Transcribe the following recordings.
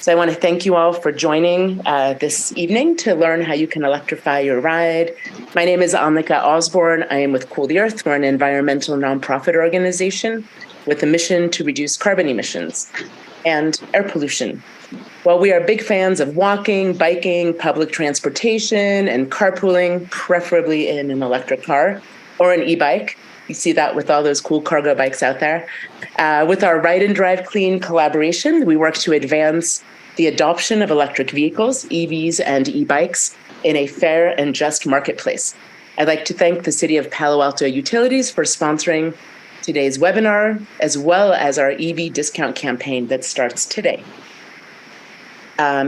So I want to thank you all for joining this evening to learn how you can electrify your ride. My name is Amika Osborne. I am with Cool the Earth. We're an environmental nonprofit organization with a mission to reduce carbon emissions and air pollution. While we are big fans of walking, biking, public transportation, and carpooling, preferably in an electric car or an e-bike, you see that with all those cool cargo bikes out there. With our Ride and Drive Clean collaboration, we work to advance the adoption of electric vehicles, EVs, and e-bikes in a fair and just marketplace. I'd like to thank the City of Palo Alto Utilities for sponsoring today's webinar, as well as our EV discount campaign that starts today.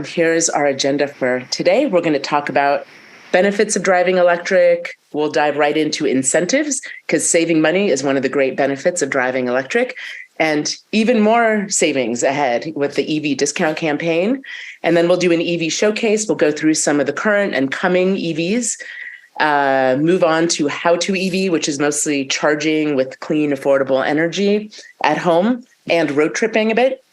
Here's our agenda for today. We're going to talk about benefits of driving electric. We'll dive right into incentives, because saving money is one of the great benefits of driving electric, and even more savings ahead with the EV discount campaign. And then we'll do an EV showcase. We'll go through some of the current and coming EVs, move on to how to EV, which is mostly charging with clean, affordable energy at home and road tripping a bit.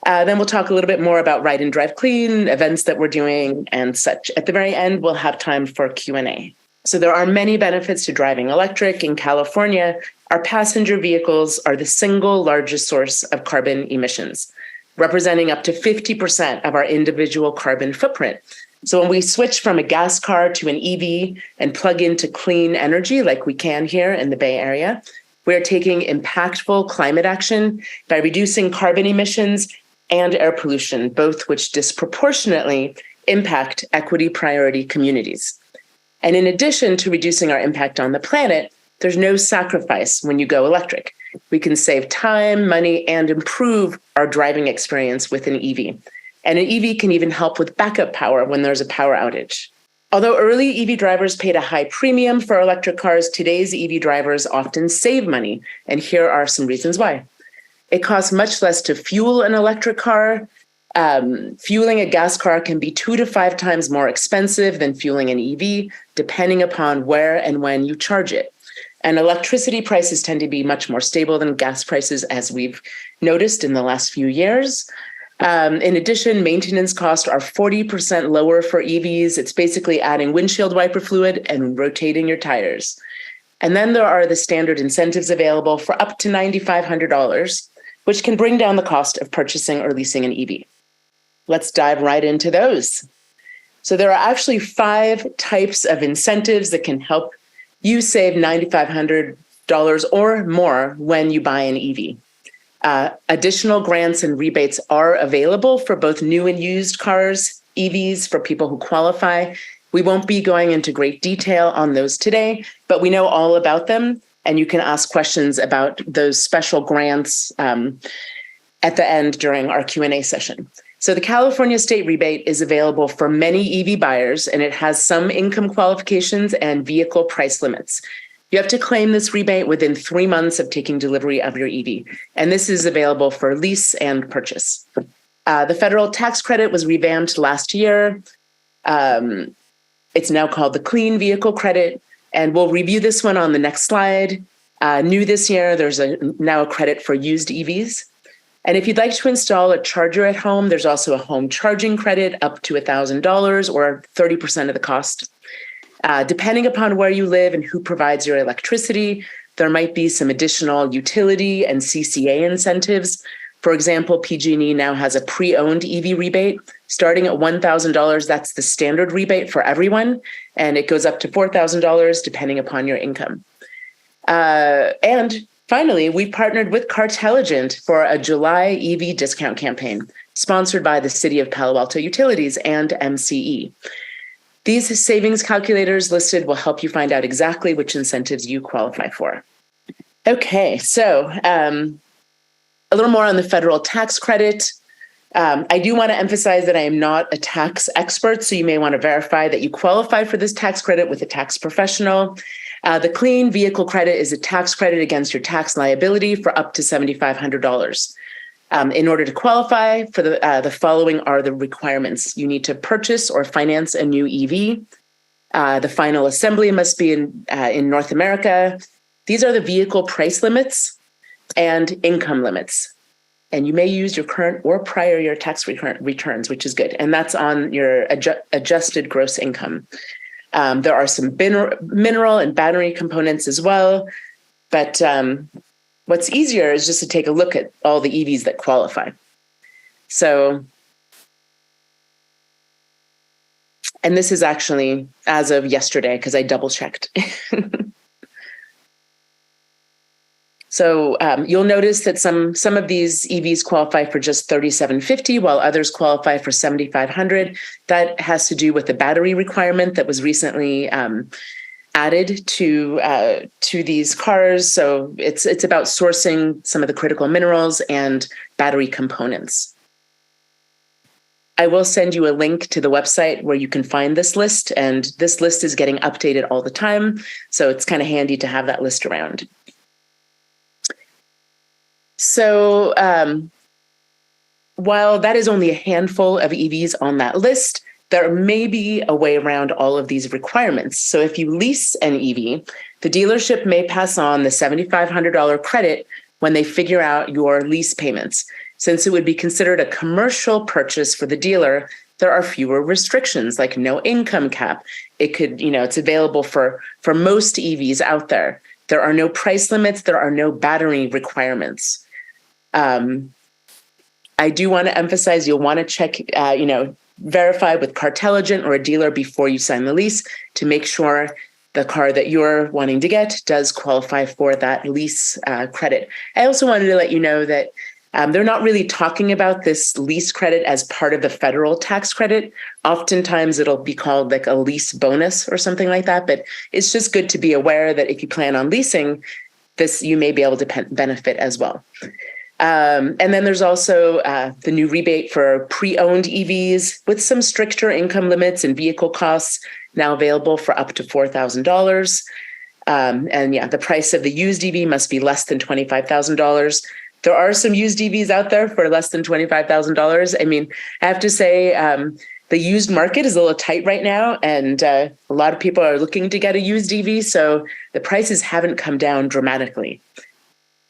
Then we'll talk a little bit more about Ride and Drive Clean, events that we're doing, and such. At the very end, we'll have time for Q&A. So there are many benefits to driving electric. In California, our passenger vehicles are the single largest source of carbon emissions, representing up to 50% of our individual carbon footprint. So when we switch from a gas car to an EV and plug into clean energy like we can here in the Bay Area, we're taking impactful climate action by reducing carbon emissions and air pollution, both which disproportionately impact equity priority communities. And in addition to reducing our impact on the planet, there's no sacrifice when you go electric. We can save time, money, and improve our driving experience with an EV. And an EV can even help with backup power when there's a power outage. Although early EV drivers paid a high premium for electric cars, today's EV drivers often save money. And here are some reasons why. It costs much less to fuel an electric car. Fueling a gas car can be 2 to 5 times more expensive than fueling an EV, depending upon where and when you charge it. And electricity prices tend to be much more stable than gas prices, as we've noticed in the last few years. In addition, maintenance costs are 40% lower for EVs. It's basically adding windshield wiper fluid and rotating your tires. And then there are the standard incentives available for up to $9,500, which can bring down the cost of purchasing or leasing an EV. Let's dive right into those. So there are actually 5 types of incentives that can help you save $9,500 or more when you buy an EV. Additional grants and rebates are available for both new and used cars, EVs for people who qualify. We won't be going into great detail on those today, but we know all about them, and you can ask questions about those special grants at the end during our Q&A session. So the California State Rebate is available for many EV buyers, and it has some income qualifications and vehicle price limits. You have to claim this rebate within 3 months of taking delivery of your EV, and this is available for lease and purchase. The federal tax credit was revamped last year. It's now called the Clean Vehicle Credit, and we'll review this one on the next slide. New this year, there's now a credit for used EVs. And if you'd like to install a charger at home, there's also a home charging credit up to $1,000 or 30% of the cost. Depending upon where you live and who provides your electricity, there might be some additional utility and CCA incentives. For example, PG&E now has a pre-owned EV rebate starting at $1,000. That's the standard rebate for everyone, and it goes up to $4,000 depending upon your income. And finally, we partnered with Cartelligent for a July EV discount campaign sponsored by the City of Palo Alto Utilities and MCE. These savings calculators listed will help you find out exactly which incentives you qualify for. Okay, so a little more on the federal tax credit. I do want to emphasize that I am not a tax expert, so you may want to verify that you qualify for this tax credit with a tax professional. The Clean Vehicle Credit is a tax credit against your tax liability for up to $7,500. In order to qualify for the following are the requirements. You need to purchase or finance a new EV. The final assembly must be in North America. These are the vehicle price limits and income limits. and you may use your current or prior year tax returns, which is good. And that's on your adjusted gross income. There are some mineral and battery components as well. But what's easier is just to take a look at all the EVs that qualify. So, and this is actually as of yesterday, because I double checked. So you'll notice that some of these EVs qualify for just $3,750, while others qualify for $7,500. That has to do with the battery requirement that was recently added to these cars. So it's about sourcing some of the critical minerals and battery components. I will send you a link to the website where you can find this list, and this list is getting updated all the time. So it's kind of handy to have that list around. So while that is only a handful of EVs on that list, there may be a way around all of these requirements. So if you lease an EV, the dealership may pass on the $7,500 credit when they figure out your lease payments. Since it would be considered a commercial purchase for the dealer, there are fewer restrictions, like no income cap. It could, it's available for most EVs out there. There are no price limits. There are no battery requirements. I do want to emphasize you'll want to check, verify with Cartelligent or a dealer before you sign the lease to make sure the car that you're wanting to get does qualify for that lease credit. I also wanted to let you know that they're not really talking about this lease credit as part of the federal tax credit. Oftentimes it'll be called like a lease bonus or something like that, but it's just good to be aware that if you plan on leasing this, you may be able to benefit as well. And then there's also the new rebate for pre-owned EVs with some stricter income limits and vehicle costs now available for up to $4,000. And yeah, the price of the used EV must be less than $25,000. There are some used EVs out there for less than $25,000. I mean, I have to say the used market is a little tight right now, and a lot of people are looking to get a used EV. So the prices haven't come down dramatically.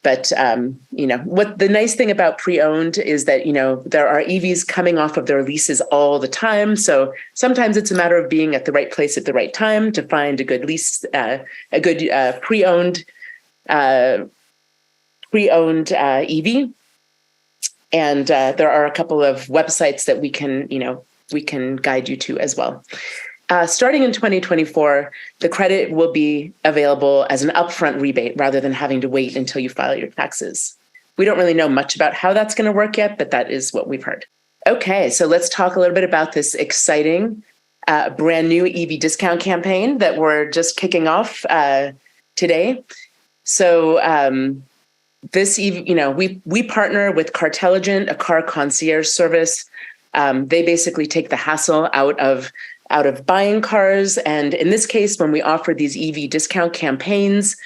But, what the nice thing about pre-owned is that, there are EVs coming off of their leases all the time. So sometimes it's a matter of being at the right place at the right time to find a good lease, a good pre-owned EV. And there are a couple of websites that we can guide you to as well. Starting in 2024, the credit will be available as an upfront rebate rather than having to wait until you file your taxes. We don't really know much about how that's going to work yet, but that is what we've heard. Okay, so let's talk a little bit about this exciting brand new EV discount campaign that we're just kicking off today. So this, we partner with Cartelligent, a car concierge service. They basically take the hassle out of buying cars. And in this case, when we offer these EV discount campaigns,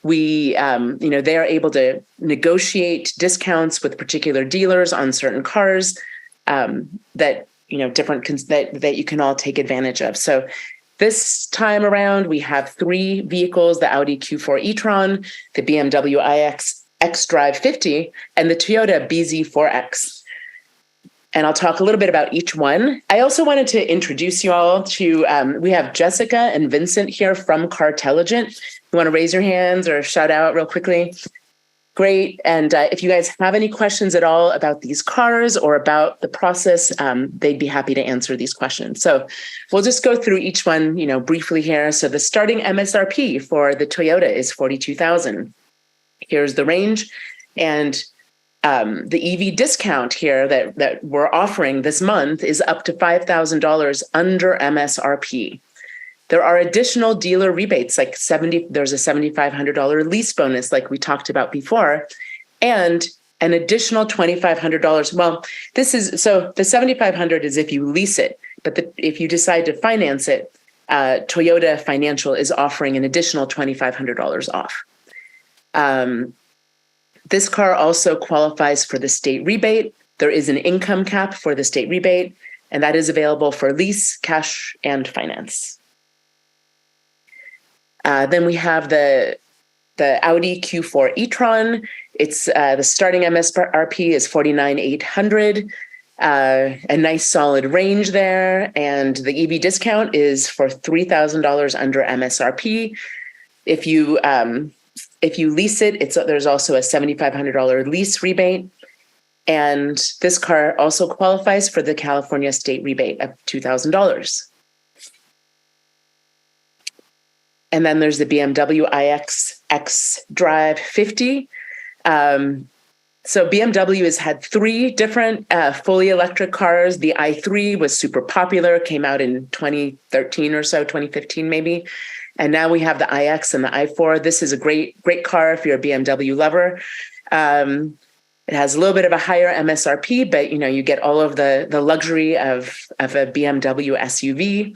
they are able to negotiate discounts with particular dealers on certain cars that you can all take advantage of. So this time around, we have 3 vehicles: the Audi Q4 e-tron, the BMW iX xDrive 50, and the Toyota BZ4X. And I'll talk a little bit about each one. I also wanted to introduce you all to, we have Jessica and Vincent here from Cartelligent. You want to raise your hands or shout out real quickly? Great. And if you guys have any questions at all about these cars or about the process, they'd be happy to answer these questions. So we'll just go through each one, briefly here. So the starting MSRP for the Toyota is $42,000. Here's the range. And the EV discount here that we're offering this month is up to $5,000 under MSRP. There are additional dealer rebates, like there's a $7,500 lease bonus, like we talked about before, and an additional $2,500. Well, the $7,500 is if you lease it, but if you decide to finance it, Toyota Financial is offering an additional $2,500 off. This car also qualifies for the state rebate. There is an income cap for the state rebate, and that is available for lease, cash, and finance. Then we have the Audi Q4 e-tron. It's the starting MSRP is $49,800. A nice solid range there, and the EV discount is for $3,000 under MSRP. If you lease it, there's also a $7,500 lease rebate, and this car also qualifies for the California state rebate of $2,000. And then there's the BMW iX xDrive 50. So BMW has had 3 different fully electric cars. The i3 was super popular, came out in 2013 or so, 2015 maybe. And now we have the iX and the i4. This is a great car if you're a BMW lover. It has a little bit of a higher MSRP, but you get all of the luxury of a BMW SUV,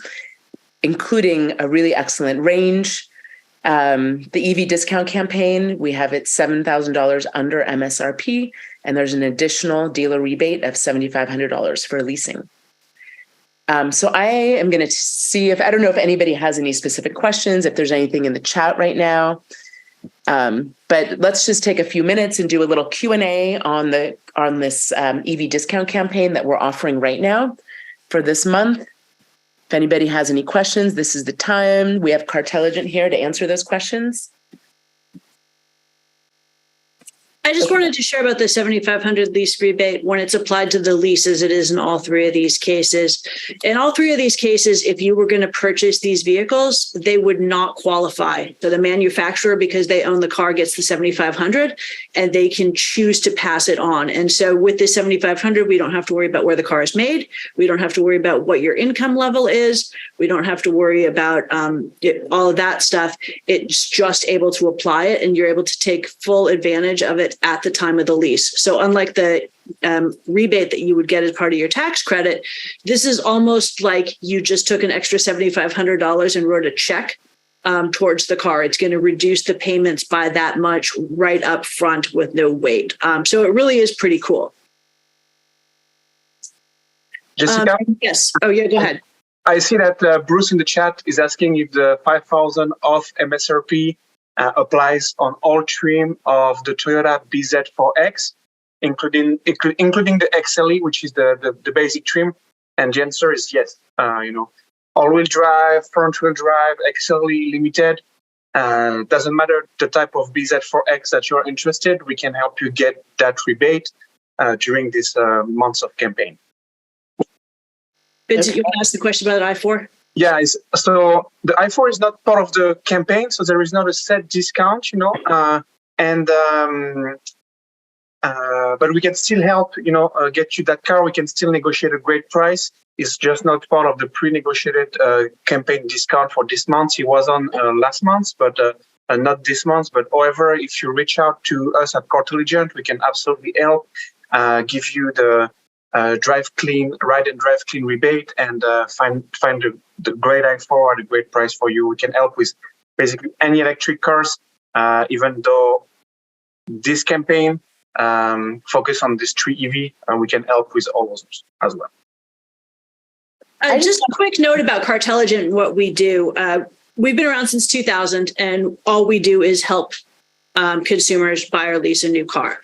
including a really excellent range. The EV discount campaign, we have it $7,000 under MSRP, and there's an additional dealer rebate of $7,500 for leasing. So I am going to see I don't know if anybody has any specific questions, if there's anything in the chat right now. But let's just take a few minutes and do a little Q&A on this EV discount campaign that we're offering right now for this month. If anybody has any questions, this is the time. We have Cartelligent here to answer those questions. I just wanted to share about the $7,500 lease rebate when it's applied to the lease, as it is in all 3 of these cases. In all 3 of these cases, if you were going to purchase these vehicles, they would not qualify. So the manufacturer, because they own the car, gets the $7,500, and they can choose to pass it on. And so with the $7,500, we don't have to worry about where the car is made. We don't have to worry about what your income level is. We don't have to worry about all of that stuff. It's just able to apply it, and you're able to take full advantage of it at the time of the lease. So unlike the rebate that you would get as part of your tax credit, this is almost like you just took an extra $7,500 and wrote a check towards the car. It's going to reduce the payments by that much right up front with no wait. So it really is pretty cool. Jessica? Yes. Oh, yeah, go ahead. I see that Bruce in the chat is asking if the 5,000 off MSRP applies on all trim of the Toyota BZ4X, including the XLE, which is the basic trim. And the answer is yes. All-wheel drive, front-wheel drive, XLE Limited. Doesn't matter the type of BZ4X that you're interested, we can help you get that rebate during this months of campaign. Vincent, you want to ask the question about i4? Yeah, so the i4 is not part of the campaign, so there is not a set discount, but we can still help, get you that car. We can still negotiate a great price. It's just not part of the pre-negotiated campaign discount for this month. It was on last month, but not this month. But however, if you reach out to us at Cartelligent, we can absolutely help give you the ride and drive clean rebate and find the great i4 at a great price for you. We can help with basically any electric cars, even though this campaign focus on this 3 EV, and we can help with all others as well. Just a quick note about Cartelligent and what we do. We've been around since 2000, and all we do is help consumers buy or lease a new car.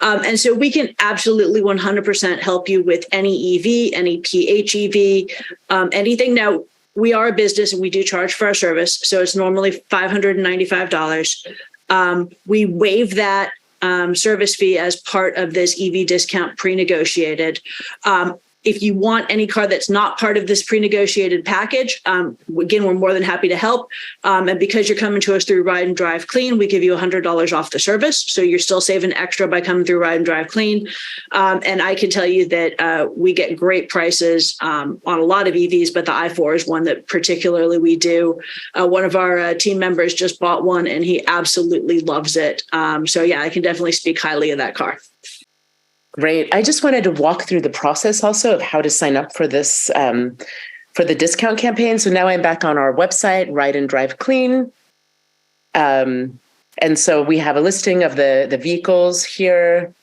And so we can absolutely 100% help you with any EV, any PHEV, anything. Now, we are a business and we do charge for our service. So it's normally $595. We waive that service fee as part of this EV discount pre-negotiated. If you want any car that's not part of this pre-negotiated package, again, we're more than happy to help. And because you're coming to us through Ride and Drive Clean, we give you $100 off the service. So you're still saving extra by coming through Ride and Drive Clean. And I can tell you that we get great prices on a lot of EVs, but the i4 is one that particularly we do. One of our team members just bought one and he absolutely loves it. So yeah, I can definitely speak highly of that car. Great. I just wanted to walk through the process also of how to sign up for this, for the discount campaign. So now I'm back on our website, Ride and Drive Clean. And so we have a listing of the vehicles here,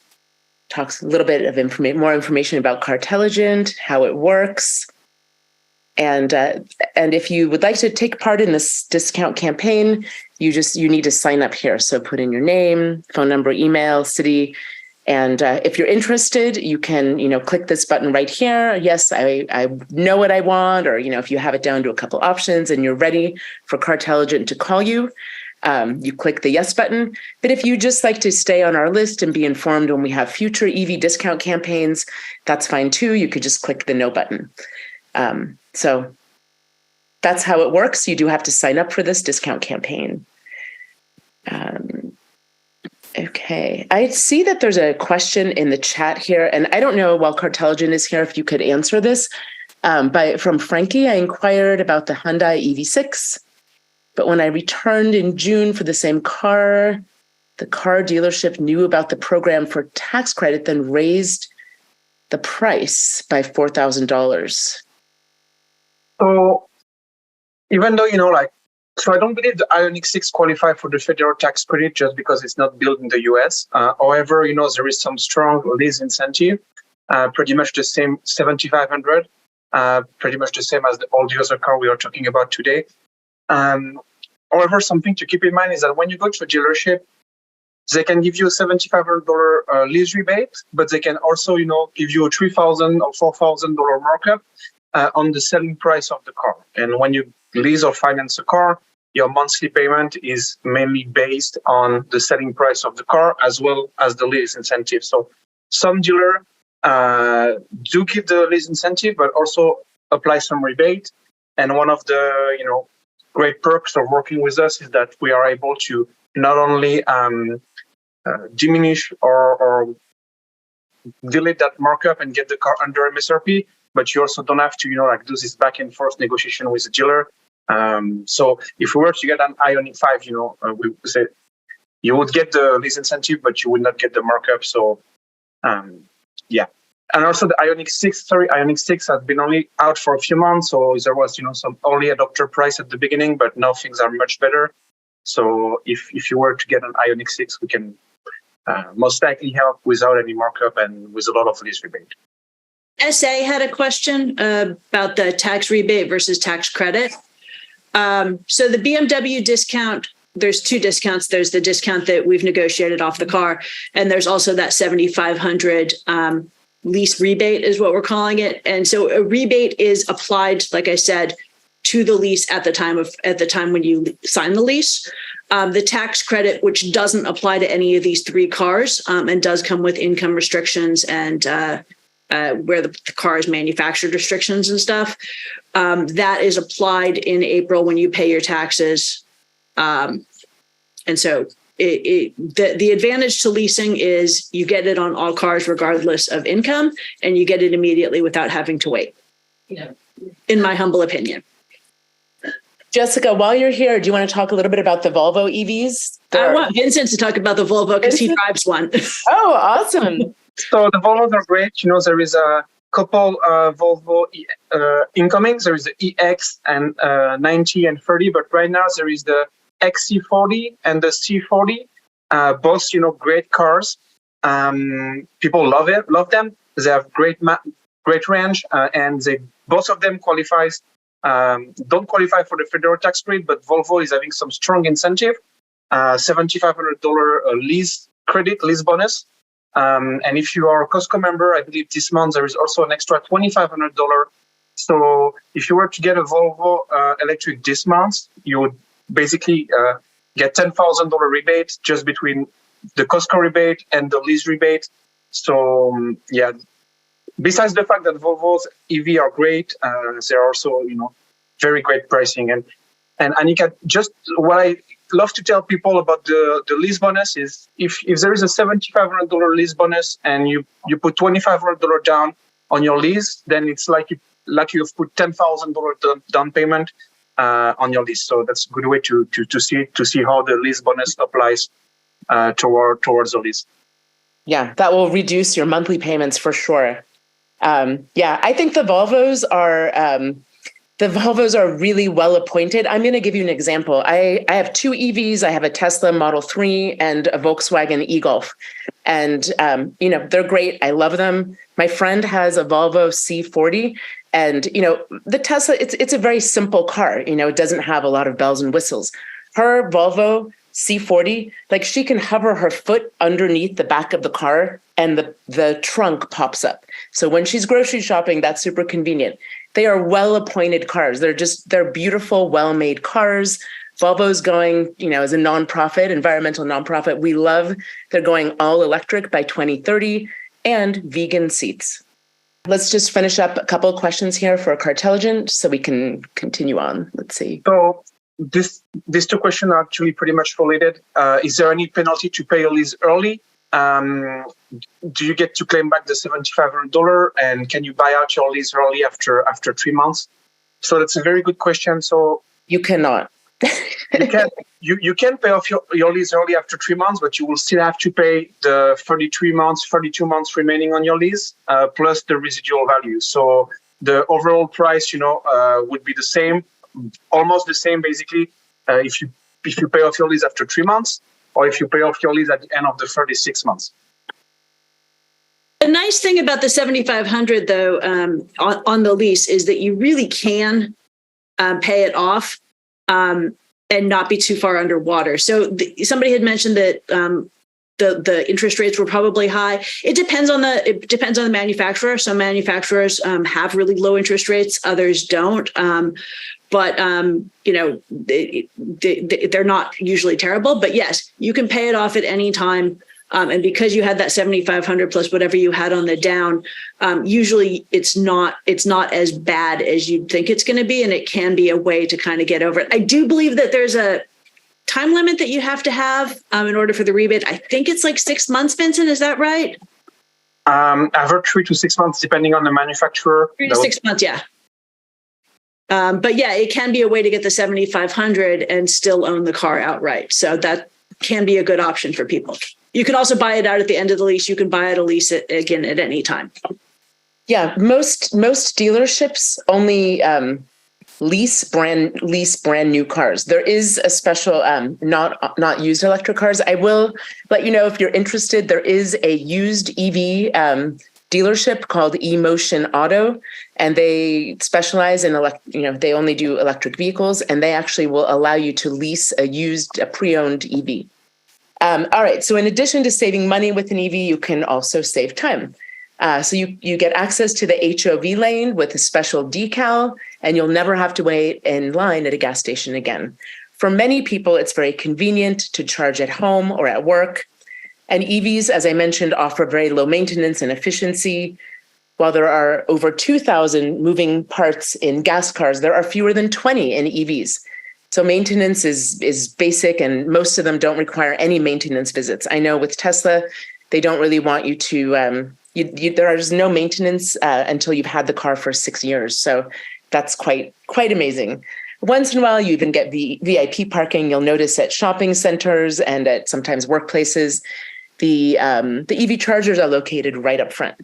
talks a little bit of more information about Cartelligent, how it works. And if you would like to take part in this discount campaign, you need to sign up here. So put in your name, phone number, email, city. And if you're interested, you can, click this button right here. Yes, I know what I want. Or, if you have it down to a couple options and you're ready for Cartelligent to call you, you click the yes button. But if you just like to stay on our list and be informed when we have future EV discount campaigns, that's fine too. You could just click the no button. So that's how it works. You do have to sign up for this discount campaign. Okay, I see that there's a question in the chat here, and I don't know, while Cartelligent is here, if you could answer this. From Frankie, I inquired about the Hyundai EV6, but when I returned in June for the same car, the car dealership knew about the program for tax credit, then raised the price by $4,000. So even though, so I don't believe the Ioniq 6 qualify for the federal tax credit just because it's not built in the US. However, there is some strong lease incentive, pretty much the same 7,500, pretty much the same as all the other car we are talking about today. However, something to keep in mind is that when you go to a dealership, they can give you a $7,500 lease rebate, but they can also, give you a $3,000 or $4,000 markup on the selling price of the car. And when you lease or finance a car, your monthly payment is mainly based on the selling price of the car as well as the lease incentive. So some dealer do give the lease incentive, but also apply some rebate. And one of the great perks of working with us is that we are able to not only diminish or delete that markup and get the car under MSRP, but you also don't have to, do this back and forth negotiation with the dealer. So if we were to get an Ioniq 5, we say you would get the lease incentive, but you would not get the markup. So, yeah. And also the Ioniq 6 has been only out for a few months. So there was, some early adopter price at the beginning, but now things are much better. So if you were to get an Ioniq 6, we can most likely help without any markup and with a lot of lease rebate. SA had a question about the tax rebate versus tax credit. So the BMW discount, there's two discounts. There's the discount that we've negotiated off the car, and there's also that $7,500 lease rebate is what we're calling it. And so a rebate is applied, like I said, to the lease at the time when you sign the lease. The tax credit, which doesn't apply to any of these three cars, and does come with income restrictions and where the car is manufactured restrictions and stuff, that is applied in April when you pay your taxes. And so the advantage to leasing is you get it on all cars regardless of income, and you get it immediately without having to wait, in my humble opinion. Jessica, while you're here, do you want to talk a little bit about the Volvo EVs? I want Vincent to talk about the Volvo because he drives one. Oh, awesome. So the Volvos are great. There is a couple Volvo incoming. There is the EX and 90 and 30, but right now there is the XC40 and the C40. Both, great cars. People love them. They have great range, and both of them don't qualify for the federal tax credit, but Volvo is having some strong incentive, $7,500 lease bonus. And if you are a Costco member, I believe this month there is also an extra $2,500. So if you were to get a Volvo electric this month, you would basically get $10,000 rebate just between the Costco rebate and the lease rebate. So yeah, besides the fact that Volvo's EV are great, they're also very great pricing. And Anika, just what I love to tell people about the lease bonus is if there is a $7,500 lease bonus and you put $2,500 down on your lease, then it's like you've put $10,000 down payment on your lease. So that's a good way to see how the lease bonus applies towards the lease. Yeah, that will reduce your monthly payments for sure. I think the Volvos are really well appointed. I'm going to give you an example. I have two EVs. I have a Tesla Model 3 and a Volkswagen e-Golf. And, they're great. I love them. My friend has a Volvo C40 And, the Tesla, it's a very simple car. It doesn't have a lot of bells and whistles. Her Volvo C40, like she can hover her foot underneath the back of the car and the trunk pops up. So when she's grocery shopping, that's super convenient. They are well-appointed cars. They're beautiful, well-made cars. Volvo's going, as a nonprofit, environmental nonprofit. We love they're going all electric by 2030 and vegan seats. Let's just finish up a couple of questions here for Cartelligent so we can continue on. Let's see. So these two questions are actually pretty much related. Is there any penalty to pay your lease early? Do you get to claim back the $7,500? And can you buy out your lease early after 3 months? So that's a very good question. So you cannot. you can pay off your lease early after 3 months, but you will still have to pay the 32 months remaining on your lease, plus the residual value. So the overall price, would be the same, almost the same, basically, if you pay off your lease after 3 months, or if you pay off your lease at the end of the 36 months. The nice thing about the 7,500, though, on the lease is that you really can pay it off and not be too far underwater. So somebody had mentioned that the interest rates were probably high. It depends on the manufacturer. Some manufacturers have really low interest rates, others don't. But they're not usually terrible. But yes, you can pay it off at any time. And because you had that 7,500 plus whatever you had on the down, usually it's not as bad as you'd think it's going to be, and it can be a way to kind of get over it. I do believe that there's a time limit that you have to have in order for the rebate. I think it's like 6 months, Vincent. Is that right? I've heard 3 to 6 months, depending on the manufacturer. 3 to 6 months, yeah. But yeah, it can be a way to get the 7,500 and still own the car outright. So that can be a good option for people. You can also buy it out at the end of the lease. You can buy it a lease again at any time. Yeah, most dealerships only lease brand new cars. There is a special not used electric cars. I will let you know if you're interested. There is a used EV dealership called eMotion Auto, and they specialize in they only do electric vehicles, and they actually will allow you to lease a pre-owned EV. All right. So in addition to saving money with an EV, you can also save time. So you get access to the HOV lane with a special decal, and you'll never have to wait in line at a gas station again. For many people, it's very convenient to charge at home or at work. And EVs, as I mentioned, offer very low maintenance and efficiency. While there are over 2,000 moving parts in gas cars, there are fewer than 20 in EVs. So maintenance is basic, and most of them don't require any maintenance visits. I know with Tesla, they don't really want you to, there is no maintenance until you've had the car for 6 years. So that's quite amazing. Once in a while, you even get VIP parking. You'll notice at shopping centers and at sometimes workplaces, the EV chargers are located right up front.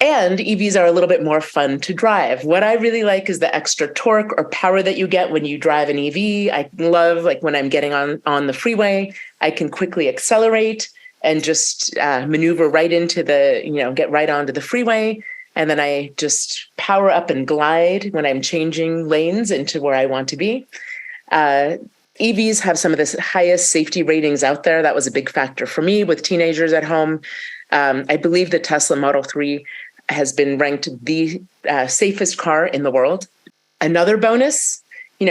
And EVs are a little bit more fun to drive. What I really like is the extra torque or power that you get when you drive an EV. I love, like, when I'm getting on the freeway, I can quickly accelerate and just maneuver right into get right onto the freeway. And then I just power up and glide when I'm changing lanes into where I want to be. EVs have some of the highest safety ratings out there. That was a big factor for me with teenagers at home. I believe the Tesla Model 3 has been ranked the safest car in the world. Another bonus,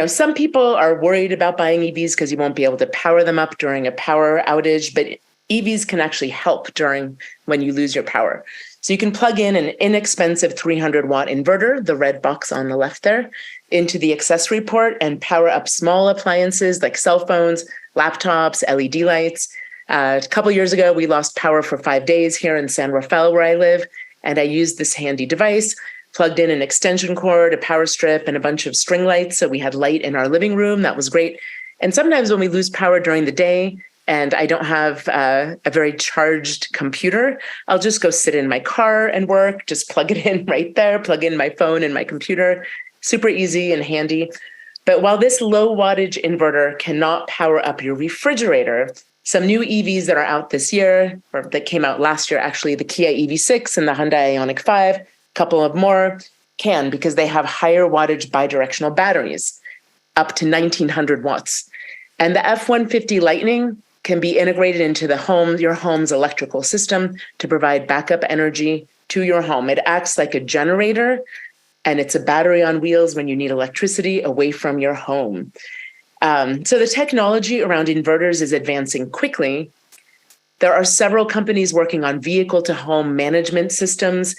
some people are worried about buying EVs because you won't be able to power them up during a power outage, but EVs can actually help when you lose your power. So you can plug in an inexpensive 300-watt inverter, the red box on the left there, into the accessory port and power up small appliances like cell phones, laptops, LED lights. A couple years ago, we lost power for 5 days here in San Rafael, where I live. And I used this handy device, plugged in an extension cord, a power strip, and a bunch of string lights. So we had light in our living room. That was great. And sometimes when we lose power during the day and I don't have a very charged computer, I'll just go sit in my car and work, just plug it in right there, plug in my phone and my computer. Super easy and handy. But while this low wattage inverter cannot power up your refrigerator, some new EVs that are out this year, or that came out last year, actually, the Kia EV6 and the Hyundai Ioniq 5, a couple of more, can because they have higher wattage bidirectional batteries, up to 1900 watts. And the F-150 Lightning can be integrated into your home's electrical system to provide backup energy to your home. It acts like a generator, and it's a battery on wheels when you need electricity away from your home. So the technology around inverters is advancing quickly. There are several companies working on vehicle-to-home management systems.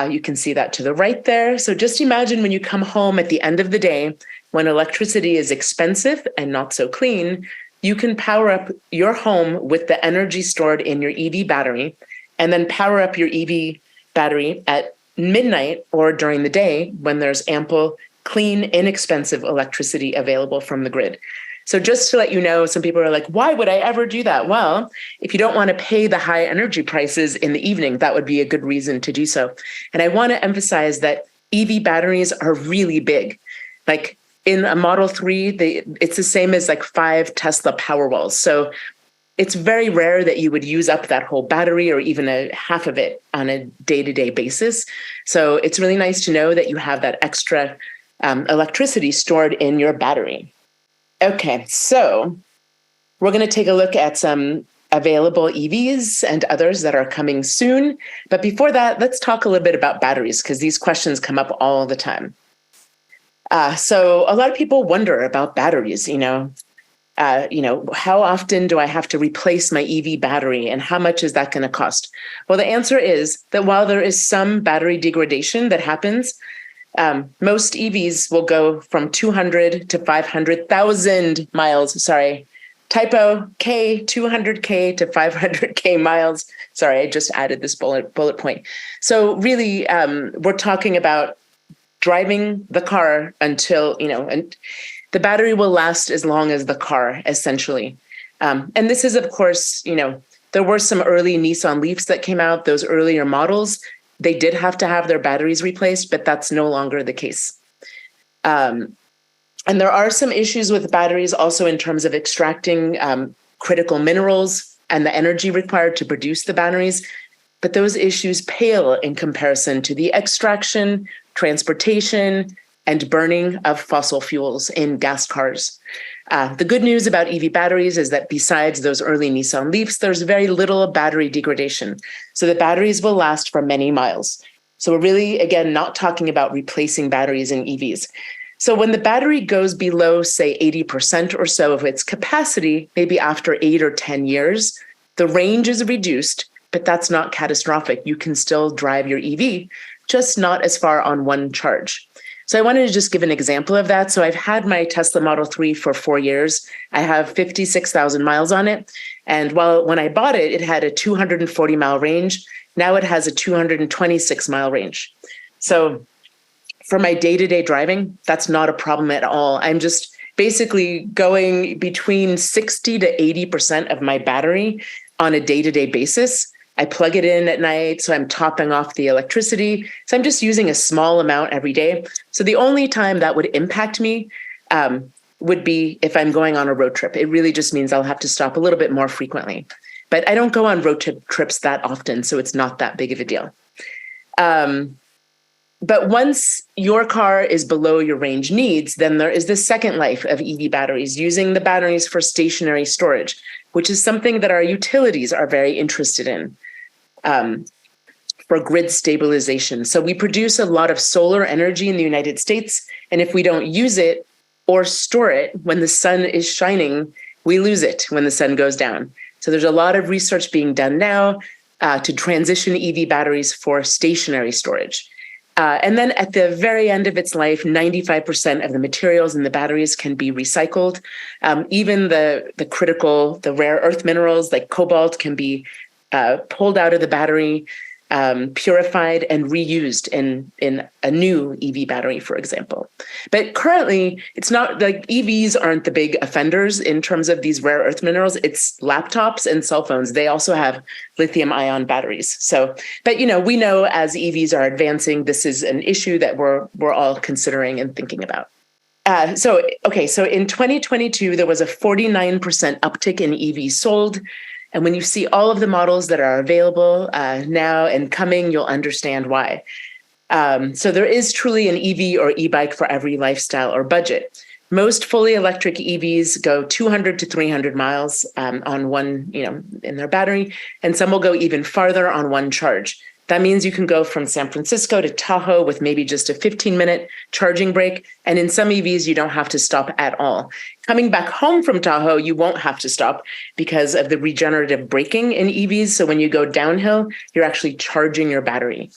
You can see that to the right there. So just imagine when you come home at the end of the day, when electricity is expensive and not so clean, you can power up your home with the energy stored in your EV battery, and then power up your EV battery at midnight or during the day when there's ample, clean, inexpensive electricity available from the grid. So just to let you know, some people are like, why would I ever do that? Well, if you don't want to pay the high energy prices in the evening, that would be a good reason to do so. And I want to emphasize that EV batteries are really big. Like in a Model 3, it's the same as like 5 Tesla Powerwalls. So it's very rare that you would use up that whole battery or even a half of it on a day-to-day basis. So it's really nice to know that you have that extra electricity stored in your battery. Okay, so we're going to take a look at some available EVs and others that are coming soon. But before that, let's talk a little bit about batteries because these questions come up all the time. So a lot of people wonder about batteries, how often do I have to replace my EV battery and how much is that going to cost? Well, the answer is that while there is some battery degradation that happens, most EVs will go from 200 to 500,000 miles. Sorry, typo, K, 200K to 500K miles. Sorry, I just added this bullet point. So really, we're talking about driving the car until, and the battery will last as long as the car, essentially. And this is, of course, there were some early Nissan Leafs that came out, those earlier models. They did have to have their batteries replaced, but that's no longer the case. And there are some issues with batteries also in terms of extracting critical minerals and the energy required to produce the batteries. But those issues pale in comparison to the extraction, transportation, and burning of fossil fuels in gas cars. The good news about EV batteries is that besides those early Nissan Leafs, there's very little battery degradation. So the batteries will last for many miles. So we're really, again, not talking about replacing batteries in EVs. So when the battery goes below, say, 80% or so of its capacity, maybe after 8 or 10 years, the range is reduced, but that's not catastrophic. You can still drive your EV, just not as far on one charge. So I wanted to just give an example of that. So I've had my Tesla Model 3 for 4 years. I have 56,000 miles on it. And when I bought it, it had a 240-mile range. Now it has a 226-mile range. So for my day-to-day driving, that's not a problem at all. I'm just basically going between 60 to 80% of my battery on a day-to-day basis. I plug it in at night, so I'm topping off the electricity. So I'm just using a small amount every day. So the only time that would impact me would be if I'm going on a road trip. It really just means I'll have to stop a little bit more frequently. But I don't go on road trips that often, so it's not that big of a deal. But once your car is below your range needs, then there is the second life of EV batteries, using the batteries for stationary storage, which is something that our utilities are very interested in for grid stabilization. So we produce a lot of solar energy in the United States, and if we don't use it or store it when the sun is shining, we lose it when the sun goes down. So there's a lot of research being done now to transition EV batteries for stationary storage. And then at the very end of its life, 95% of the materials in the batteries can be recycled. Even the rare earth minerals like cobalt can be pulled out of the battery, purified and reused in a new EV battery, for example. But currently, it's not like EVs aren't the big offenders in terms of these rare earth minerals. It's laptops and cell phones. They also have lithium ion batteries. So, but we know as EVs are advancing, this is an issue that we're all considering and thinking about. So in 2022, there was a 49% uptick in EVs sold. And when you see all of the models that are available now and coming, you'll understand why. So there is truly an EV or e-bike for every lifestyle or budget. Most fully electric EVs go 200 to 300 miles on one, in their battery, and some will go even farther on one charge. That means you can go from San Francisco to Tahoe with maybe just a 15-minute charging break. And in some EVs, you don't have to stop at all. Coming back home from Tahoe, you won't have to stop because of the regenerative braking in EVs. So when you go downhill, you're actually charging your battery.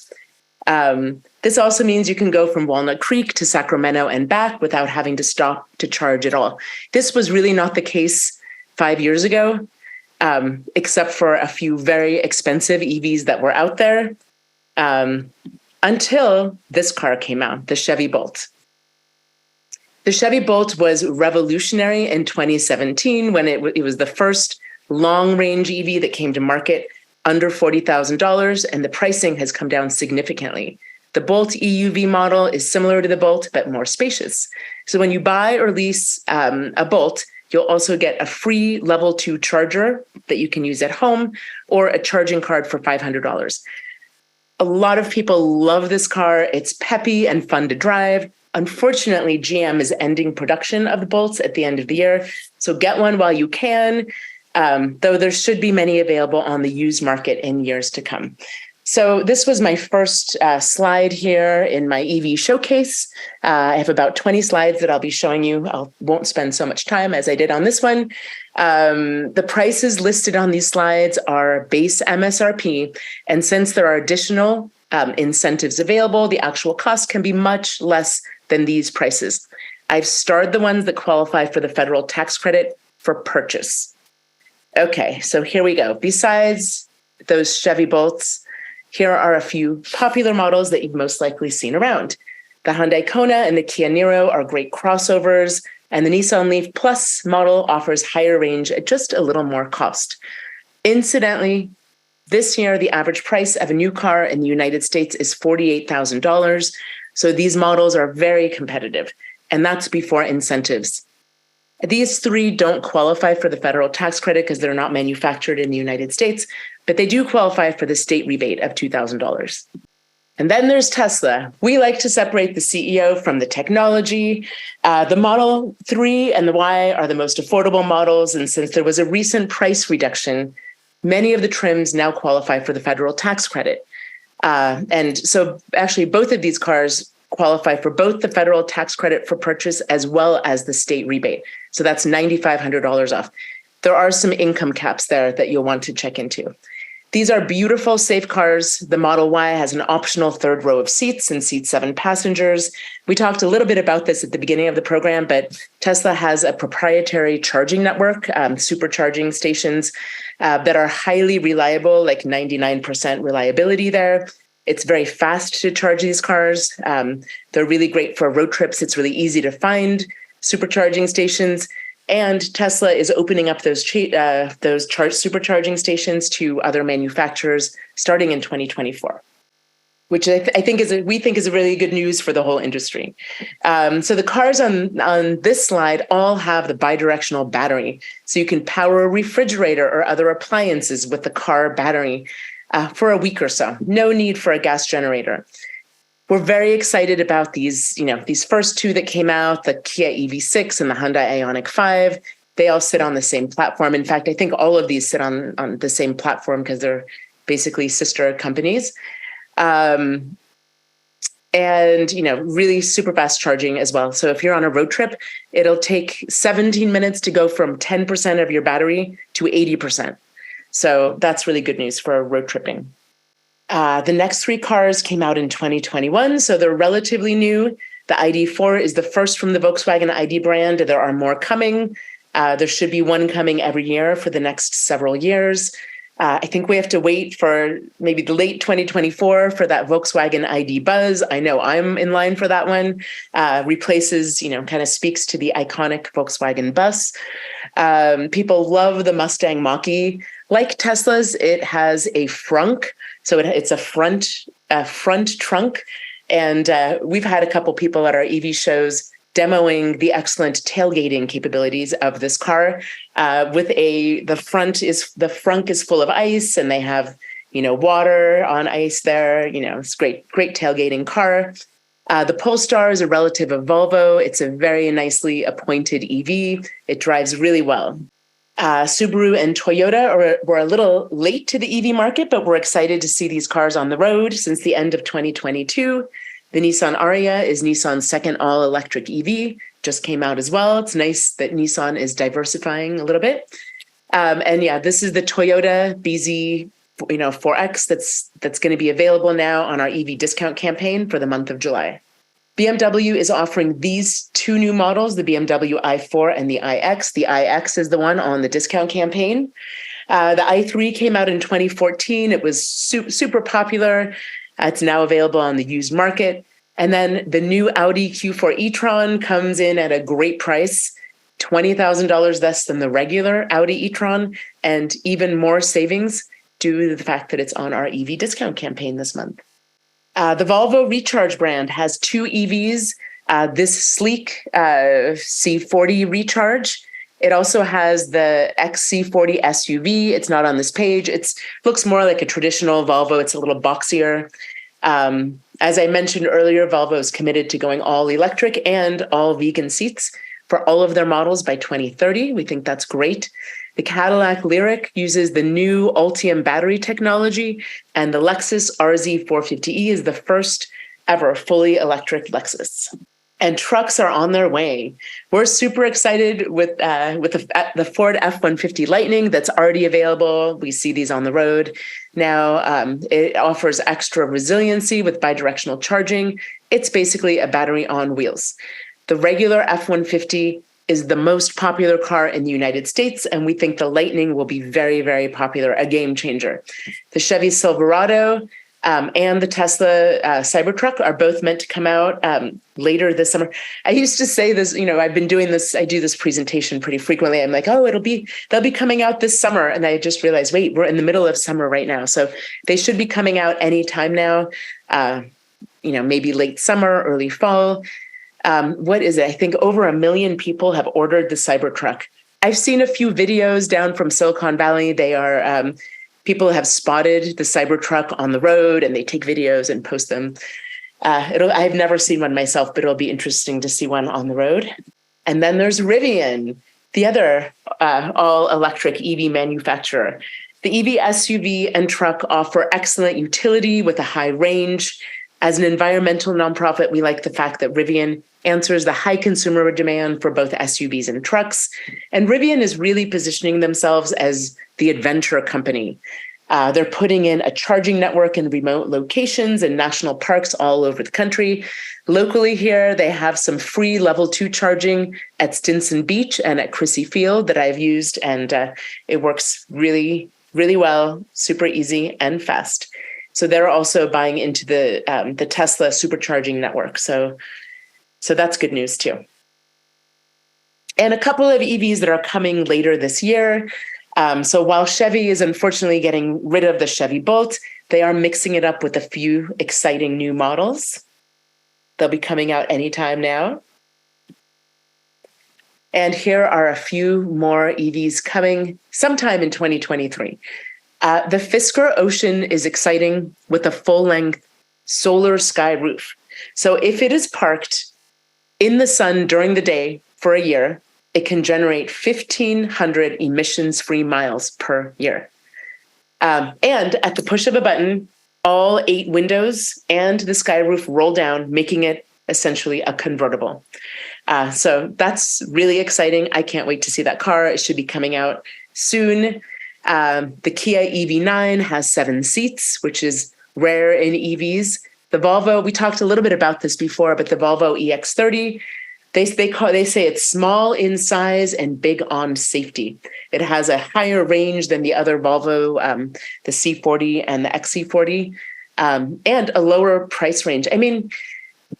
This also means you can go from Walnut Creek to Sacramento and back without having to stop to charge at all. This was really not the case 5 years ago, except for a few very expensive EVs that were out there, until this car came out, the Chevy Bolt. The Chevy Bolt was revolutionary in 2017 when it was the first long-range EV that came to market under $40,000, and the pricing has come down significantly. The Bolt EUV model is similar to the Bolt, but more spacious. So when you buy or lease a Bolt, you'll also get a free level 2 charger that you can use at home or a charging card for $500. A lot of people love this car. It's peppy and fun to drive. Unfortunately, GM is ending production of the Bolts at the end of the year. So get one while you can, though there should be many available on the used market in years to come. So this was my first slide here in my EV showcase. I have about 20 slides that I'll be showing you. I won't spend so much time as I did on this one. The prices listed on these slides are base MSRP. And since there are additional incentives available, the actual cost can be much less than these prices. I've starred the ones that qualify for the federal tax credit for purchase. Okay, so here we go. Besides those Chevy Bolts, here are a few popular models that you've most likely seen around. The Hyundai Kona and the Kia Niro are great crossovers, and the Nissan Leaf Plus model offers higher range at just a little more cost. Incidentally, this year, the average price of a new car in the United States is $48,000. So these models are very competitive, and that's before incentives. These three don't qualify for the federal tax credit because they're not manufactured in the United States, but they do qualify for the state rebate of $2,000. And then there's Tesla. We like to separate the CEO from the technology. The Model 3 and the Y are the most affordable models. And since there was a recent price reduction, many of the trims now qualify for the federal tax credit. And so actually both of these cars qualify for both the federal tax credit for purchase as well as the state rebate. So that's $9,500 off. There are some income caps there that you'll want to check into. These are beautiful, safe cars. The Model Y has an optional third row of seats and seats 7 passengers. We talked a little bit about this at the beginning of the program, but Tesla has a proprietary charging network, supercharging stations that are highly reliable, like 99% reliability there. It's very fast to charge these cars. They're really great for road trips. It's really easy to find supercharging stations. And Tesla is opening up those supercharging stations to other manufacturers starting in 2024, which we think is a really good news for the whole industry. So the cars on this slide all have the bidirectional battery. So you can power a refrigerator or other appliances with the car battery for a week or so. No need for a gas generator. We're very excited about these first two that came out, the Kia EV6 and the Hyundai Ioniq 5. They all sit on the same platform. In fact, I think all of these sit on the same platform because they're basically sister companies. And, really super fast charging as well. So if you're on a road trip, it'll take 17 minutes to go from 10% of your battery to 80%. So that's really good news for road tripping. The next three cars came out in 2021, so they're relatively new. The ID.4 is the first from the Volkswagen ID brand. There are more coming. There should be one coming every year for the next several years. I think we have to wait for maybe the late 2024 for that Volkswagen ID Buzz. I know I'm in line for that one. Replaces, kind of speaks to the iconic Volkswagen bus. People love the Mustang Mach-E. Like Tesla's, it has a frunk. So it's a front trunk. And we've had a couple people at our EV shows demoing the excellent tailgating capabilities of this car. The frunk is full of ice, and they have, water on ice there. It's great tailgating car. The Polestar is a relative of Volvo. It's a very nicely appointed EV. It drives really well. Subaru and Toyota were a little late to the EV market, but we're excited to see these cars on the road since the end of 2022. The Nissan Ariya is Nissan's second all-electric EV, just came out as well. It's nice that Nissan is diversifying a little bit. This is the Toyota BZ 4X that's going to be available now on our EV discount campaign for the month of July. BMW is offering these two new models, the BMW i4 and the iX. The iX is the one on the discount campaign. The i3 came out in 2014. It was super popular. It's now available on the used market. And then the new Audi Q4 e-tron comes in at a great price, $20,000 less than the regular Audi e-tron, and even more savings due to the fact that it's on our EV discount campaign this month. The Volvo Recharge brand has two EVs, this sleek C40 Recharge. It also has the XC40 SUV. It's not on this page. It looks more like a traditional Volvo. It's a little boxier. As I mentioned earlier, Volvo is committed to going all electric and all vegan seats for all of their models by 2030. We think that's great. The Cadillac Lyriq uses the new Ultium battery technology, and the Lexus RZ 450e is the first ever fully electric Lexus. And trucks are on their way. We're super excited with the Ford F-150 Lightning that's already available. We see these on the road now. It offers extra resiliency with bidirectional charging. It's basically a battery on wheels. The regular F-150 is the most popular car in the United States, and we think the Lightning will be very, very popular, a game changer. The Chevy Silverado and the Tesla Cybertruck are both meant to come out later this summer. I used to say this, I've been doing this, I do this presentation pretty frequently. I'm like, they'll be coming out this summer. And I just realized, wait, we're in the middle of summer right now. So they should be coming out anytime now, maybe late summer, early fall. What is it? I think over 1 million people have ordered the Cybertruck. I've seen a few videos down from Silicon Valley. They are, people have spotted the Cybertruck on the road and they take videos and post them. I've never seen one myself, but it'll be interesting to see one on the road. And then there's Rivian, the other all-electric EV manufacturer. The EV SUV and truck offer excellent utility with a high range. As an environmental nonprofit, we like the fact that Rivian answers the high consumer demand for both SUVs and trucks. And Rivian is really positioning themselves as the adventure company. They're putting in a charging network in remote locations and national parks all over the country. Locally here, they have some free level 2 charging at Stinson Beach and at Crissy Field that I've used, and it works really, really well, super easy and fast. So they're also buying into the Tesla supercharging network. So that's good news too. And a couple of EVs that are coming later this year. So while Chevy is unfortunately getting rid of the Chevy Bolt, they are mixing it up with a few exciting new models. They'll be coming out anytime now. And here are a few more EVs coming sometime in 2023. The Fisker Ocean is exciting with a full-length solar sky roof. So if it is parked in the sun during the day for a year, it can generate 1,500 emissions-free miles per year. And at the push of a button, all 8 windows and the sky roof roll down, making it essentially a convertible. So that's really exciting. I can't wait to see that car. It should be coming out soon. The Kia EV9 has 7 seats, which is rare in EVs. The Volvo, we talked a little bit about this before, but the Volvo EX30, they say it's small in size and big on safety. It has a higher range than the other Volvo, the C40 and the XC40, and a lower price range. I mean,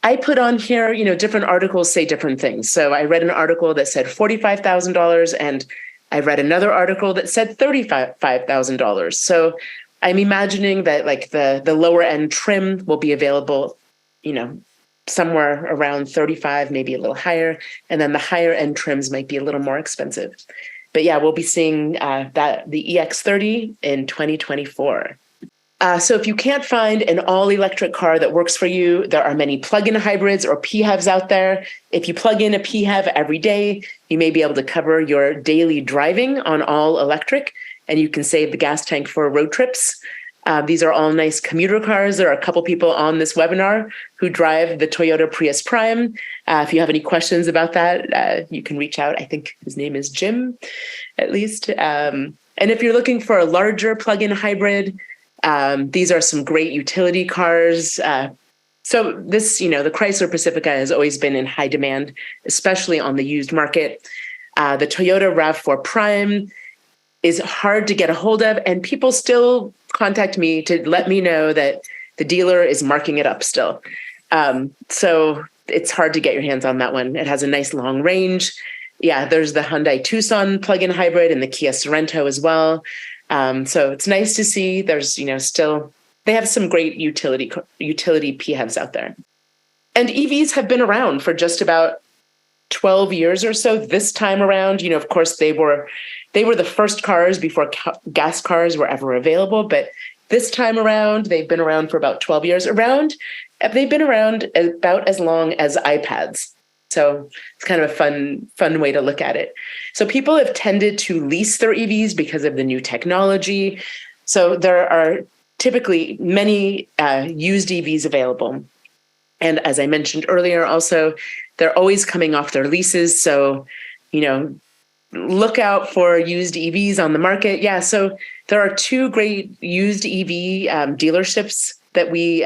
I put on here, different articles say different things. So I read an article that said $45,000 and I read another article that said $35,000. So I'm imagining that like the lower end trim will be available, somewhere around 35, maybe a little higher. And then the higher end trims might be a little more expensive. But yeah, we'll be seeing the EX30 in 2024. So if you can't find an all-electric car that works for you, there are many plug-in hybrids or PHEVs out there. If you plug in a PHEV every day, you may be able to cover your daily driving on all electric, and you can save the gas tank for road trips. These are all nice commuter cars. There are a couple people on this webinar who drive the Toyota Prius Prime. If you have any questions about that, you can reach out. I think his name is Jim, at least. And if you're looking for a larger plug-in hybrid, these are some great utility cars. So this, the Chrysler Pacifica has always been in high demand, especially on the used market. The Toyota RAV4 Prime is hard to get a hold of, and people still contact me to let me know that the dealer is marking it up still. So it's hard to get your hands on that one. It has a nice long range. Yeah, there's the Hyundai Tucson plug-in hybrid and the Kia Sorento as well. So it's nice to see there's, still, they have some great utility PHEVs out there. And EVs have been around for just about 12 years or so this time around. Of course, they were the first cars before gas cars were ever available. But this time around, they've been around for about 12 years. They've been around about as long as iPads. So it's kind of a fun way to look at it. So people have tended to lease their EVs because of the new technology. So there are typically many used EVs available. And as I mentioned earlier, also, they're always coming off their leases. So, look out for used EVs on the market. Yeah, so there are two great used EV dealerships that we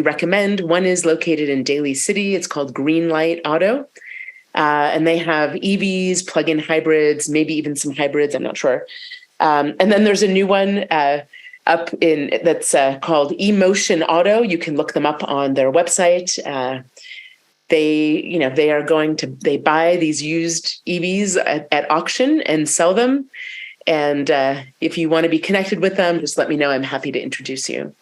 recommend. One is located in Daly City. It's called Greenlight Auto. And they have EVs, plug-in hybrids, maybe even some hybrids, I'm not sure. And then there's a new one that's called eMotion Auto. You can look them up on their website. They buy these used EVs at auction and sell them. And if you want to be connected with them, just let me know. I'm happy to introduce you.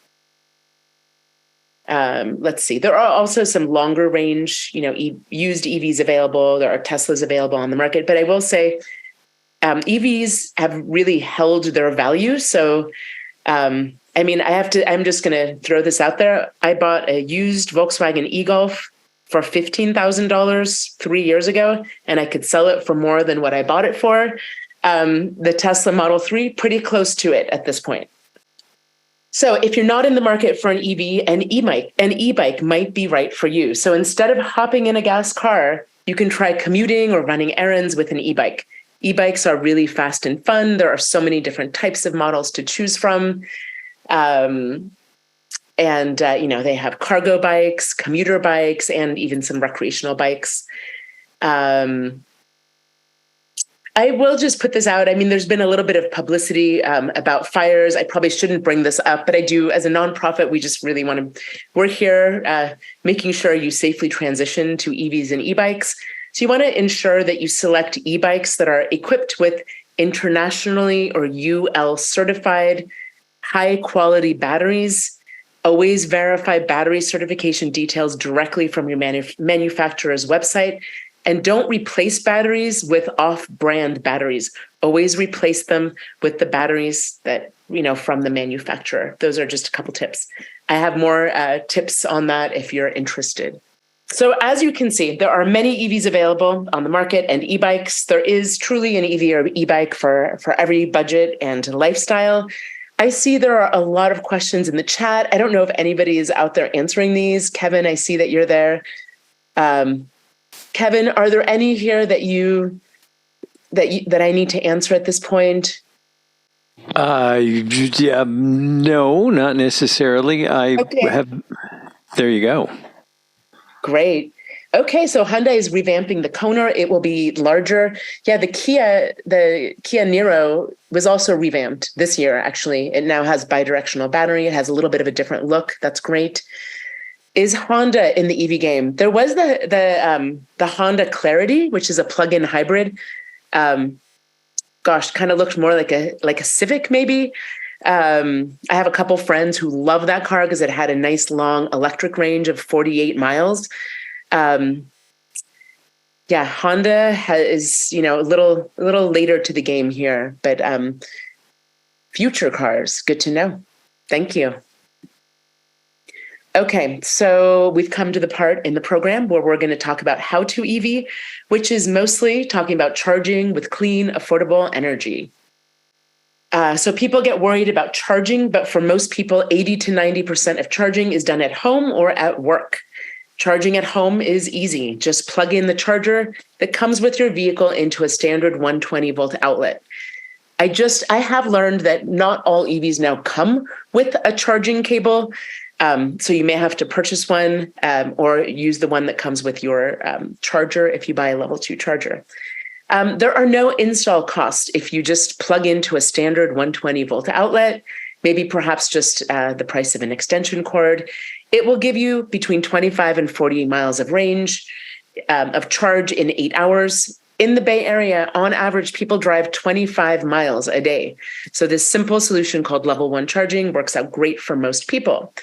Let's see. There are also some longer range, used EVs available. There are Teslas available on the market. But I will say EVs have really held their value. So, I'm just going to throw this out there. I bought a used Volkswagen e-Golf for $15,000 3 years ago, and I could sell it for more than what I bought it for. The Tesla Model 3, pretty close to it at this point. So if you're not in the market for an EV, an e-bike might be right for you. So instead of hopping in a gas car, you can try commuting or running errands with an e-bike. E-bikes are really fast and fun. There are so many different types of models to choose from. They have cargo bikes, commuter bikes, and even some recreational bikes. I will just put this out. There's been a little bit of publicity about fires. I probably shouldn't bring this up, but I do. As a nonprofit, we just really we're here making sure you safely transition to EVs and e-bikes. So you want to ensure that you select e-bikes that are equipped with internationally or UL certified high quality batteries. Always verify battery certification details directly from your manufacturer's website. And don't replace batteries with off-brand batteries. Always replace them with the batteries that, from the manufacturer. Those are just a couple tips. I have more tips on that if you're interested. So as you can see, there are many EVs available on the market and e-bikes. There is truly an EV or e-bike for every budget and lifestyle. I see there are a lot of questions in the chat. I don't know if anybody is out there answering these. Kevin, I see that you're there. Kevin, are there any here that I need to answer at this point? Yeah, no, not necessarily. Okay. There you go. Great. Okay, so Hyundai is revamping the Kona. It will be larger. Yeah, the Kia Niro was also revamped this year, actually. It now has bidirectional battery. It has a little bit of a different look. That's great. Is Honda in the EV game? There was the Honda Clarity, which is a plug-in hybrid. Kind of looked more like a Civic, maybe. I have a couple friends who love that car because it had a nice long electric range of 48 miles. Honda is a little later to the game here, but future cars. Good to know. Thank you. Okay, so we've come to the part in the program where we're going to talk about how to EV, which is mostly talking about charging with clean, affordable energy. So people get worried about charging, but for most people, 80 to 90% of charging is done at home or at work. Charging at home is easy. Just plug in the charger that comes with your vehicle into a standard 120 volt outlet. I have learned that not all EVs now come with a charging cable. So you may have to purchase one or use the one that comes with your charger if you buy a level 2 charger. There are no install costs if you just plug into a standard 120 volt outlet, maybe perhaps just the price of an extension cord. It will give you between 25 and 40 miles of range of charge in 8 hours. In the Bay Area, on average, people drive 25 miles a day. So this simple solution called level 1 charging works out great for most people.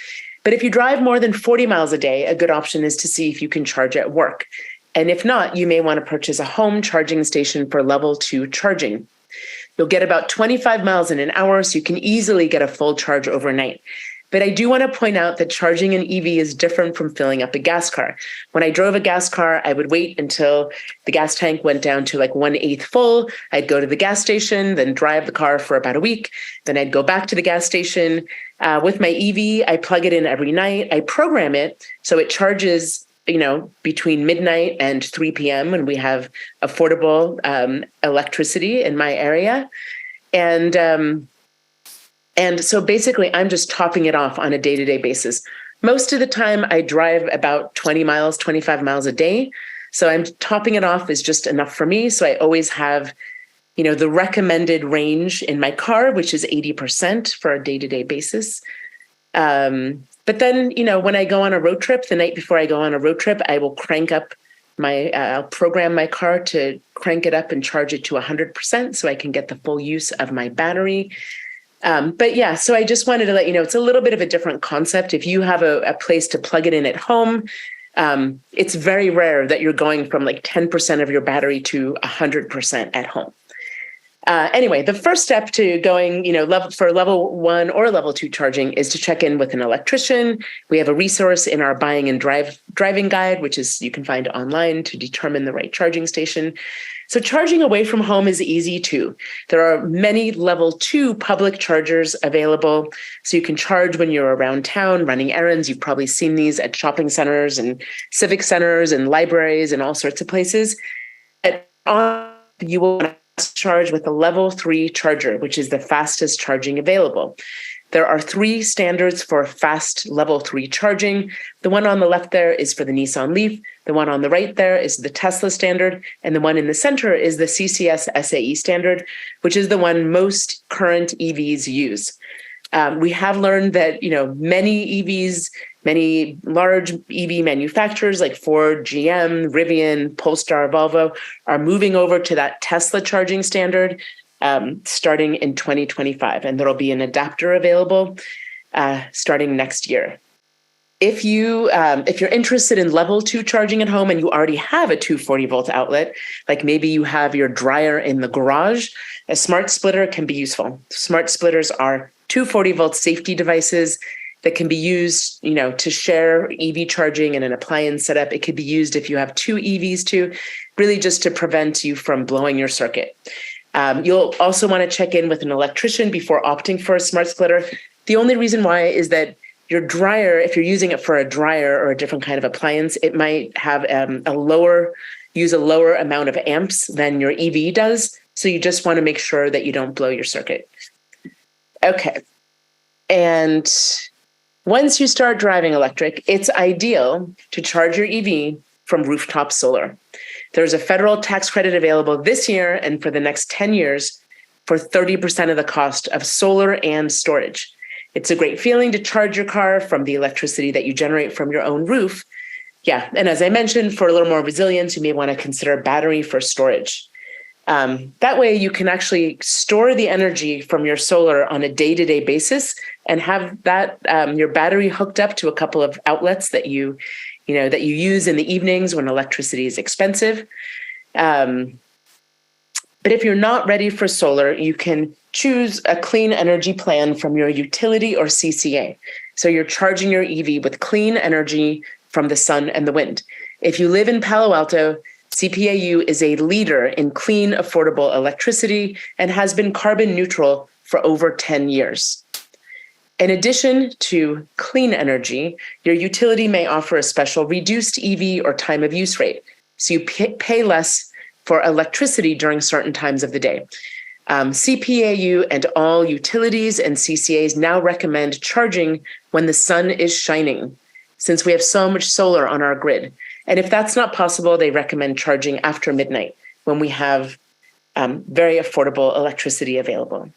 But if you drive more than 40 miles a day, a good option is to see if you can charge at work. And if not, you may want to purchase a home charging station for level 2 charging. You'll get about 25 miles in an hour, so you can easily get a full charge overnight. But I do want to point out that charging an EV is different from filling up a gas car. When I drove a gas car, I would wait until the gas tank went down to like 1/8 full. I'd go to the gas station, then drive the car for about a week. Then I'd go back to the gas station. With my EV, I plug it in every night. I program it so it charges between midnight and 3 p.m. when we have affordable electricity in my area. And so basically, I'm just topping it off on a day-to-day basis. Most of the time, I drive about 20 miles, 25 miles a day. So I'm topping it off is just enough for me. So I always have, the recommended range in my car, which is 80% for a day-to-day basis. But then, when I go on a road trip, the night before I go on a road trip, I will crank up I'll program my car to crank it up and charge it to 100% so I can get the full use of my battery. But yeah, so I just wanted to let you know, it's a little bit of a different concept. If you have a place to plug it in at home, it's very rare that you're going from like 10% of your battery to 100% at home. Anyway, the first step to going, for level 1 or level 2 charging is to check in with an electrician. We have a resource in our buying and driving guide, which is you can find online to determine the right charging station. So charging away from home is easy too. There are many level 2 public chargers available. So you can charge when you're around town running errands. You've probably seen these at shopping centers and civic centers and libraries and all sorts of places. You will want to charge with a level 3 charger, which is the fastest charging available. There are 3 standards for fast level 3 charging. The one on the left there is for the Nissan Leaf. The one on the right there is the Tesla standard. And the one in the center is the CCS SAE standard, which is the one most current EVs use. We have learned that, many EVs, many large EV manufacturers like Ford, GM, Rivian, Polestar, Volvo are moving over to that Tesla charging standard starting in 2025. And there'll be an adapter available starting next year. If you're interested in level 2 charging at home and you already have a 240 volt outlet, like maybe you have your dryer in the garage, a smart splitter can be useful. Smart splitters are 240 volt safety devices that can be used, to share EV charging in an appliance setup. It could be used if you have 2 EVs too, really just to prevent you from blowing your circuit. You'll also want to check in with an electrician before opting for a smart splitter. The only reason why is that your dryer, if you're using it for a dryer or a different kind of appliance, it might have use a lower amount of amps than your EV does. So you just want to make sure that you don't blow your circuit. Okay. And once you start driving electric, it's ideal to charge your EV from rooftop solar. There's a federal tax credit available this year and for the next 10 years for 30% of the cost of solar and storage. It's a great feeling to charge your car from the electricity that you generate from your own roof. Yeah, and as I mentioned, for a little more resilience, you may want to consider battery for storage. That way you can actually store the energy from your solar on a day-to-day basis and have that your battery hooked up to a couple of outlets that you use in the evenings when electricity is expensive. But if you're not ready for solar, you can choose a clean energy plan from your utility or CCA. So you're charging your EV with clean energy from the sun and the wind. If you live in Palo Alto, CPAU is a leader in clean, affordable electricity and has been carbon neutral for over 10 years. In addition to clean energy, your utility may offer a special reduced EV or time of use rate, so you pay less for electricity during certain times of the day. CPAU and all utilities and CCAs now recommend charging when the sun is shining, since we have so much solar on our grid. And if that's not possible, they recommend charging after midnight when we have very affordable electricity available.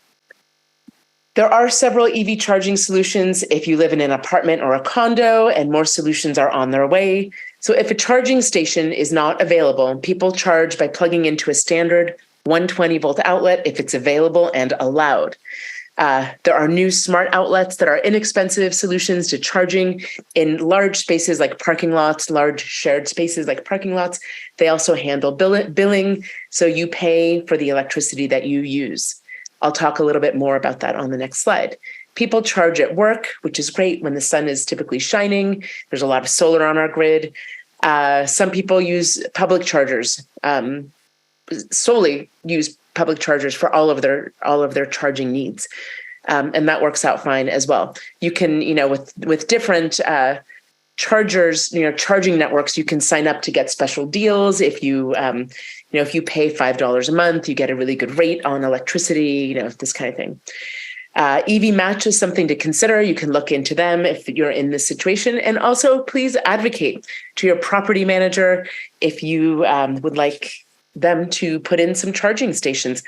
There are several EV charging solutions if you live in an apartment or a condo, and more solutions are on their way. So if a charging station is not available, people charge by plugging into a standard 120-volt outlet if it's available and allowed. There are new smart outlets that are inexpensive solutions to charging in large spaces like parking lots, large shared spaces like parking lots. They also handle billing, so you pay for the electricity that you use. I'll talk a little bit more about that on the next slide. People charge at work, which is great when the sun is typically shining. There's a lot of solar on our grid. Some people use public chargers, solely use public chargers for all of their charging needs. And that works out fine as well. You can, with different chargers, charging networks, you can sign up to get special deals. If you pay $5 a month, you get a really good rate on electricity, this kind of thing. EV Match is something to consider. You can look into them if you're in this situation. And also, please advocate to your property manager if you would like them to put in some charging stations.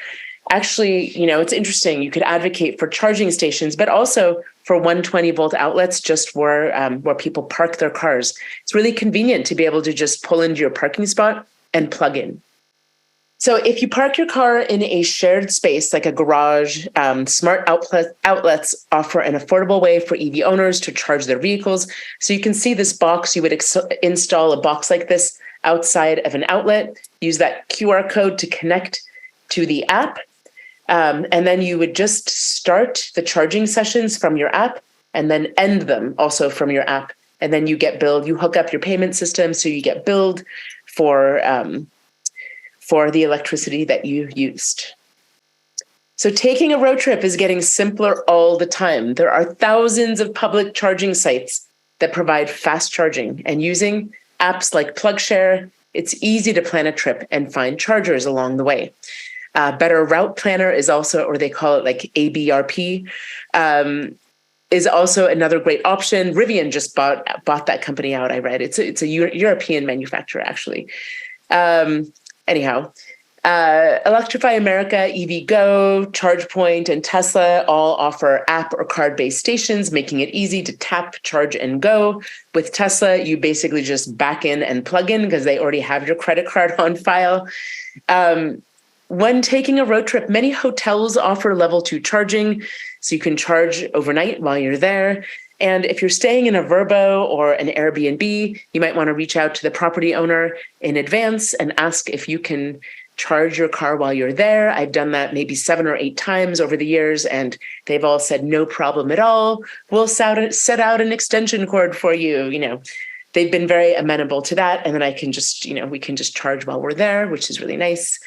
Actually, it's interesting. You could advocate for charging stations, but also for 120-volt outlets just where people park their cars. It's really convenient to be able to just pull into your parking spot and plug in. So if you park your car in a shared space like a garage, smart outlets offer an affordable way for EV owners to charge their vehicles. So you can see this box. You would install a box like this outside of an outlet, use that QR code to connect to the app, and then you would just start the charging sessions from your app and then end them also from your app. And then you get billed. You hook up your payment system, so you get billed for the electricity that you used. So taking a road trip is getting simpler all the time. There are thousands of public charging sites that provide fast charging, and using apps like PlugShare, it's easy to plan a trip and find chargers along the way. Better Route Planner is also, or they call it like ABRP, is also another great option. Rivian just bought that company out, I read. It's a European manufacturer, actually. Electrify America, EVgo, ChargePoint, and Tesla all offer app or card-based stations, making it easy to tap, charge, and go. With Tesla, you basically just back in and plug in because they already have your credit card on file. When taking a road trip, many hotels offer level 2 charging, so you can charge overnight while you're there. And if you're staying in a Vrbo or an Airbnb, you might want to reach out to the property owner in advance and ask if you can charge your car while you're there. I've done that maybe 7 or 8 times over the years, and they've all said, no problem at all. We'll set out an extension cord for you. They've been very amenable to that. And then we can just charge while we're there, which is really nice.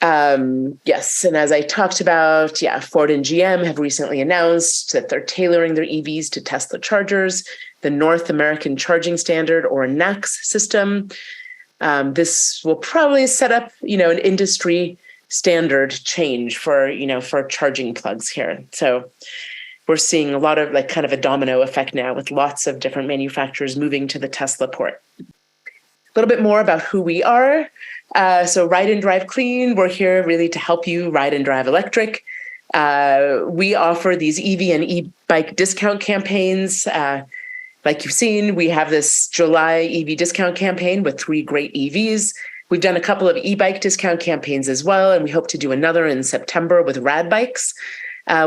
Yes. And as I talked about, Ford and GM have recently announced that they're tailoring their EVs to Tesla chargers, the North American Charging Standard, or NACS system. This will probably set up, an industry standard change for charging plugs here. So we're seeing a lot of kind of a domino effect now with lots of different manufacturers moving to the Tesla port. A little bit more about who we are. So Ride and Drive Clean, we're here really to help you ride and drive electric. We offer these EV and e-bike discount campaigns. Like you've seen, we have this July EV discount campaign with 3 great EVs. We've done a couple of e-bike discount campaigns as well, and we hope to do another in September with Rad Bikes.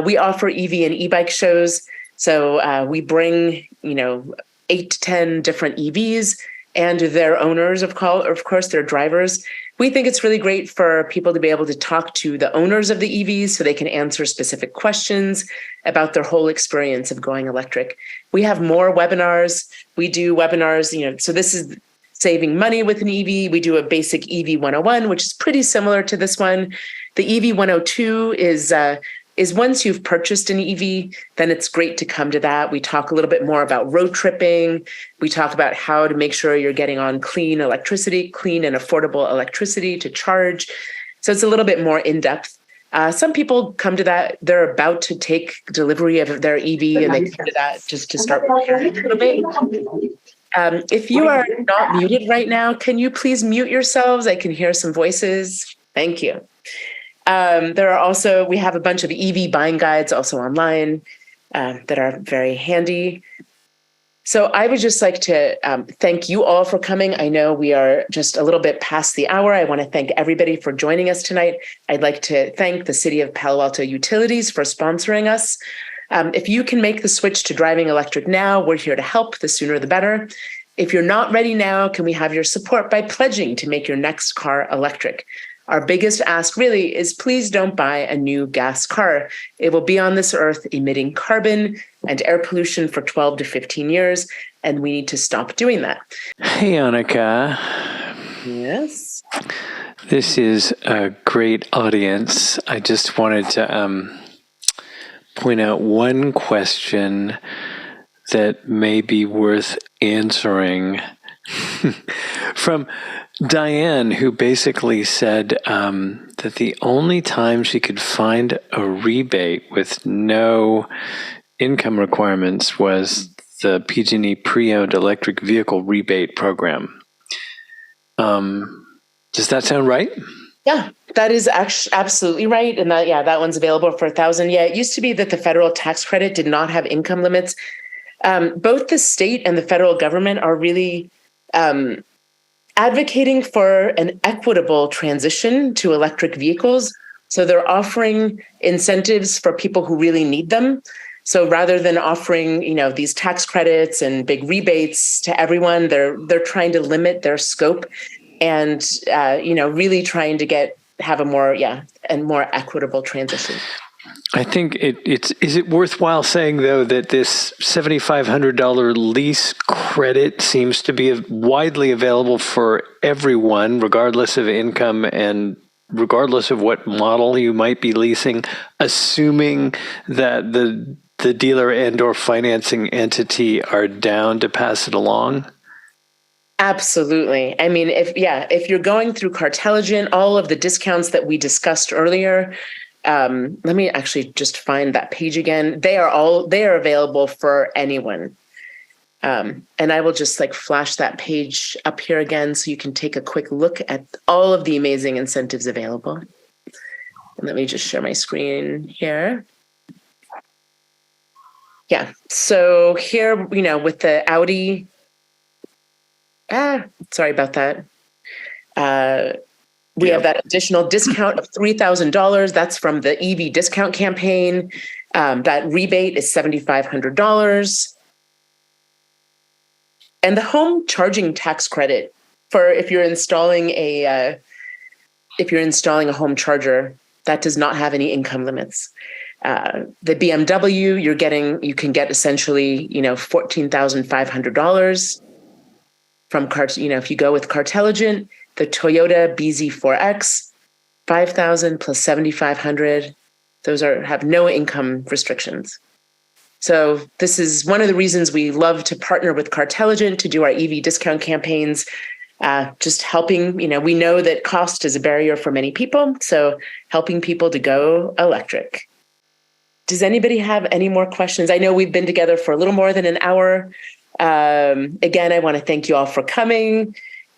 We offer EV and e-bike shows. So we bring, 8 to 10 different EVs and their owners, of course, their drivers, we think it's really great for people to be able to talk to the owners of the EVs so they can answer specific questions about their whole experience of going electric. We have more webinars. We do webinars, so this is saving money with an EV. We do a basic EV 101, which is pretty similar to this one. The EV 102 is once you've purchased an EV, then it's great to come to that. We talk a little bit more about road tripping. We talk about how to make sure you're getting on clean electricity, clean and affordable electricity to charge. So it's a little bit more in-depth. Some people come to that, they're about to take delivery of their EV and they come to that just to start preparing a little bit. If you are not muted right now, can you please mute yourselves? I can hear some voices. Thank you. We have a bunch of EV buying guides also online that are very handy. So I would just like to thank you all for coming. I know we are just a little bit past the hour. I want to thank everybody for joining us tonight. I'd like to thank the City of Palo Alto Utilities for sponsoring us. If you can make the switch to driving electric now, we're here to help. The sooner the better. If you're not ready now, can we have your support by pledging to make your next car electric? Our biggest ask really is please don't buy a new gas car. It will be on this earth emitting carbon and air pollution for 12 to 15 years, and we need to stop doing that. Hey, Annika. Yes. This is a great audience. I just wanted to point out one question that may be worth answering from Diane, who basically said that the only time she could find a rebate with no income requirements was the PG&E pre-owned electric vehicle rebate program. Does that sound right? Yeah, that is absolutely right. And that one's available for $1,000. Yeah, it used to be that the federal tax credit did not have income limits. Both the state and the federal government are really advocating for an equitable transition to electric vehicles. So they're offering incentives for people who really need them. So rather than offering, these tax credits and big rebates to everyone, they're trying to limit their scope and, really trying to have a more equitable transition. I think is it worthwhile saying, though, that this $7,500 lease credit seems to be widely available for everyone, regardless of income and regardless of what model you might be leasing, assuming that the dealer and or financing entity are down to pass it along? Absolutely. I mean, if you're going through Cartelligent, all of the discounts that we discussed earlier, let me actually just find that page again. They are available for anyone. And I will just flash that page up here again so you can take a quick look at all of the amazing incentives available. And let me just share my screen here. Yeah. So here, with the Audi, sorry about that. We have that additional discount of $3,000. That's from the EV discount campaign. That rebate is $7,500. And the home charging tax credit for if you're installing a home charger, that does not have any income limits. The BMW, you can get essentially, $14,500 from if you go with Cartelligent. The Toyota BZ4X, $5,000 plus $7,500. Those have no income restrictions. So this is one of the reasons we love to partner with Cartelligent to do our EV discount campaigns. Just helping, we know that cost is a barrier for many people. So helping people to go electric. Does anybody have any more questions? I know we've been together for a little more than an hour. Again, I want to thank you all for coming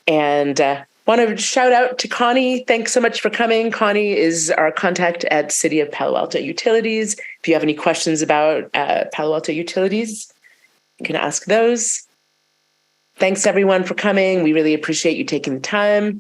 and want to shout out to Connie. Thanks so much for coming. Connie is our contact at City of Palo Alto Utilities. If you have any questions about Palo Alto Utilities, you can ask those. Thanks everyone for coming. We really appreciate you taking the time.